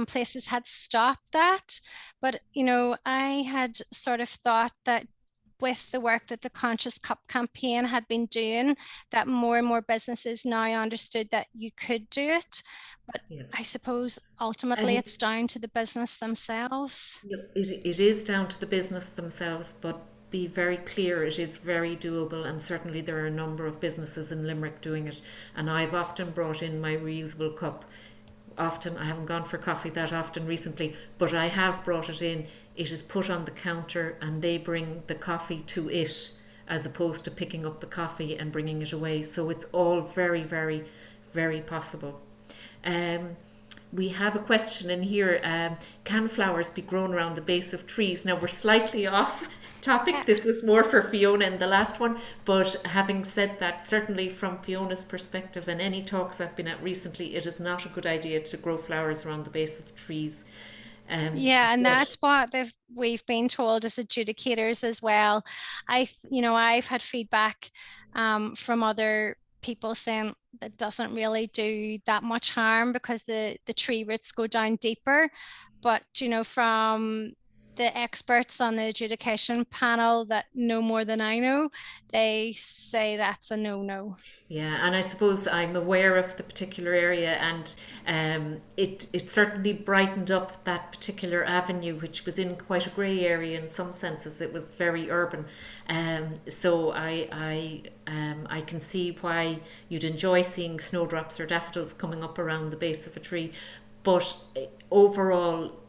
places had stopped that. But, you know, I had sort of thought that with the work that the Conscious Cup campaign had been doing, that more and more businesses now understood that you could do it. But Yes. I suppose ultimately And it's down to the business themselves. it is down to the business themselves, but be very clear, it is very doable, and certainly there are a number of businesses in Limerick doing it. And I've often brought in my reusable cup. Often, I haven't gone for coffee that often recently, but I have brought it in. It is put on the counter and they bring the coffee to it, as opposed to picking up the coffee and bringing it away. So it's all very, very, very possible. Um, we have a question in here. Can flowers be grown around the base of trees? Now we're slightly off topic. This was more for Fiona in the last one. But having said that, certainly from Fiona's perspective and any talks I've been at recently, it is not a good idea to grow flowers around the base of trees. Yeah, and But that's what we've been told as adjudicators as well. I've had feedback from other people saying that doesn't really do that much harm because the tree roots go down deeper. But from the experts on the adjudication panel that know more than I know, they say that's a no-no. yeah, and I suppose I'm aware of the particular area, and it certainly brightened up that particular avenue, which was in quite a grey area in some senses. It was very urban, so I can see why you'd enjoy seeing snowdrops or daffodils coming up around the base of a tree, but overall,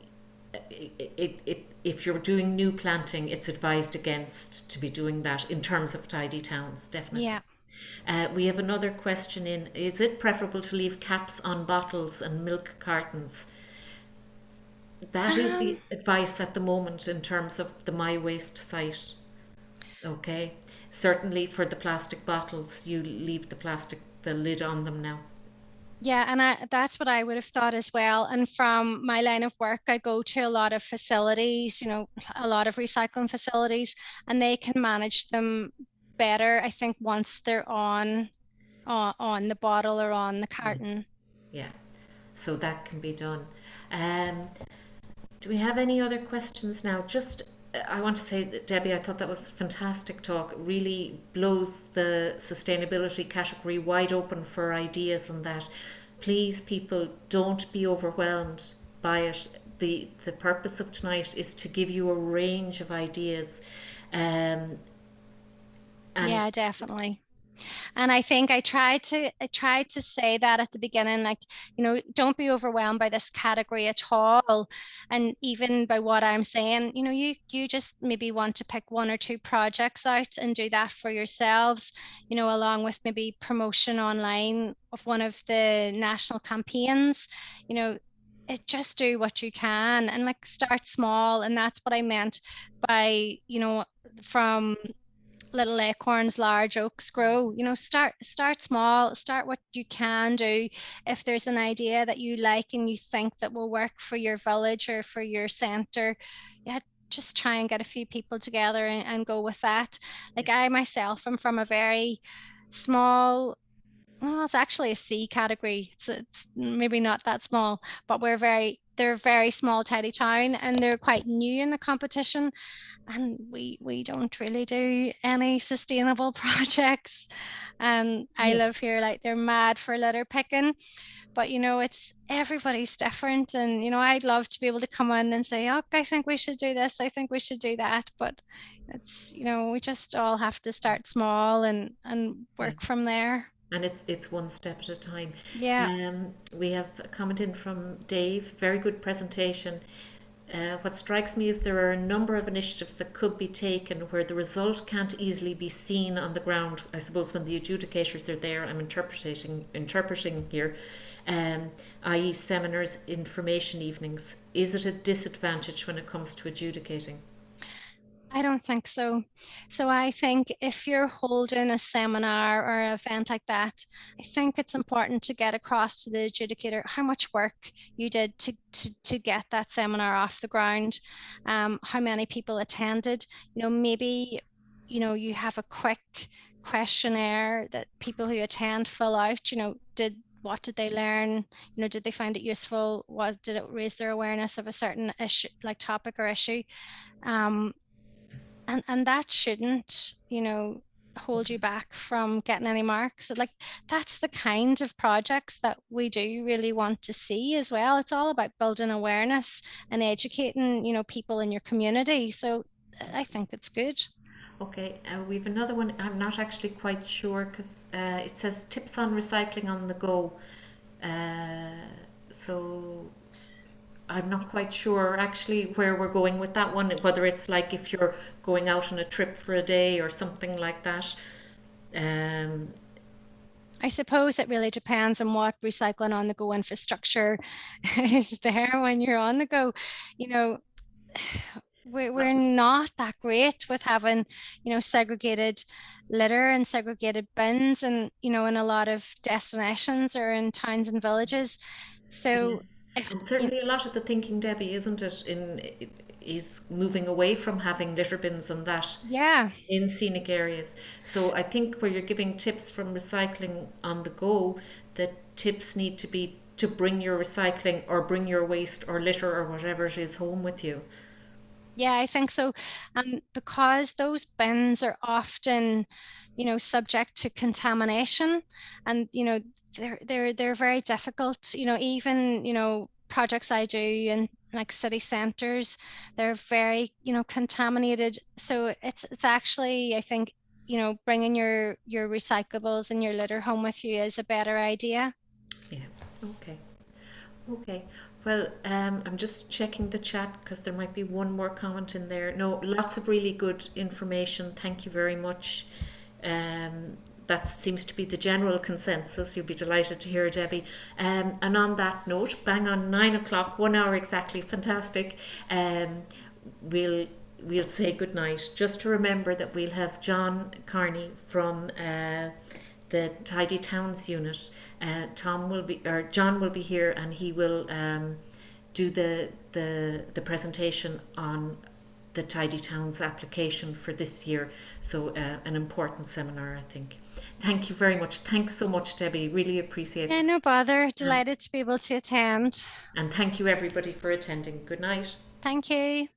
if you're doing new planting, it's advised against to be doing that in terms of tidy towns, definitely. Yeah. We have another question in. Is it preferable to leave caps on bottles and milk cartons? That is Um, the advice at the moment in terms of the My Waste site. Okay. Certainly for the plastic bottles, you leave the lid on them now. Yeah, and that's what I would have thought as well. And from my line of work, I go to a lot of facilities, a lot of recycling facilities, and they can manage them better, I think, once they're on the bottle or on the Yeah. carton. Yeah. So that can be done. Um, Do we have any other questions now? Just, I want to say that Debbie, I thought that was fantastic talk. It really blows the sustainability category wide open for ideas and that. Please, people, don't be overwhelmed by it. The purpose of tonight is to give you a range of ideas, um, and Yeah, definitely. And I think I tried to say that at the beginning, like, don't be overwhelmed by this category at all. And even by what I'm saying, you just maybe want to pick one or two projects out and do that for yourselves, along with maybe promotion online of one of the national campaigns, you know, just do what you can and like start small. And that's what I meant by, from little acorns, large oaks grow. Start small, start what you can do. If there's an idea that you like and you think that will work for your village or for your centre, yeah, just try and get a few people together and go with that. Like I myself am from a very small, well, it's actually a C category. It's maybe not that small, but they're a very small tidy town and they're quite new in the competition, and we don't really do any sustainable projects. And I yes, live here like they're mad for litter picking, but it's everybody's different. And I'd love to be able to come in and say, oh, I think we should do this, I think we should do that, but it's we just all have to start small and yeah. work from there. And it's one step at a time. Yeah. We have a comment in from Dave. Very good presentation. What strikes me is there are a number of initiatives that could be taken where the result can't easily be seen on the ground. I suppose when the adjudicators are there, I'm interpreting here, i.e., seminars, information evenings. Is it a disadvantage when it comes to adjudicating? I don't think so. So I think if you're holding a seminar or an event like that, I think it's important to get across to the adjudicator how much work you did to get that seminar off the ground, how many people attended. Maybe, you have a quick questionnaire that people who attend fill out, what did they learn? Did they find it useful? Did it raise their awareness of a certain issue, like topic or issue? Um, and that shouldn't hold you back from getting any marks. Like that's the kind of projects that we do really want to see as well. It's all about building awareness and educating people in your community, so I think it's good. Okay, we've another one. I'm not actually quite sure because it says tips on recycling on the go. Uh, so I'm not quite sure actually where we're going with that one, whether it's like if you're going out on a trip for a day or something like that. Um, I suppose it really depends on what recycling on the go infrastructure is there when you're on the go. You know, we're not that great with having, segregated litter and segregated bins, and in a lot of destinations or in towns and villages. Yes, So if and certainly a lot of the thinking, Debbie, isn't it, is moving away from having litter bins and that yeah. in scenic areas. So I think where you're giving tips from recycling on the go, the tips need to be to bring your recycling or bring your waste or litter or whatever it is home with you. Yeah, I think so. And because those bins are often, subject to contamination, and they're very difficult, even, projects I do in like city centers, they're very, contaminated. So it's actually, I think, bringing your recyclables and your litter home with you is a better idea. Yeah. Okay. Okay. Well, I'm just checking the chat because there might be one more comment in there. No, lots of really good information. Thank you very much. That seems to be the general consensus. You'll be delighted to hear, Debbie. And on that note, bang on 9 o'clock, 1 hour exactly, fantastic. We'll we'll say good night. Just to remember that we'll have John Carney from the Tidy Towns unit. Tom will be, or John will be here, and he will do the presentation on the Tidy Towns application for this year. So an important seminar, I think. Thank you very much. Thanks so much, Debbie. Really appreciate Yeah, it. no bother. And, Delighted to be able to attend. and thank you everybody for attending. Good night. Thank you.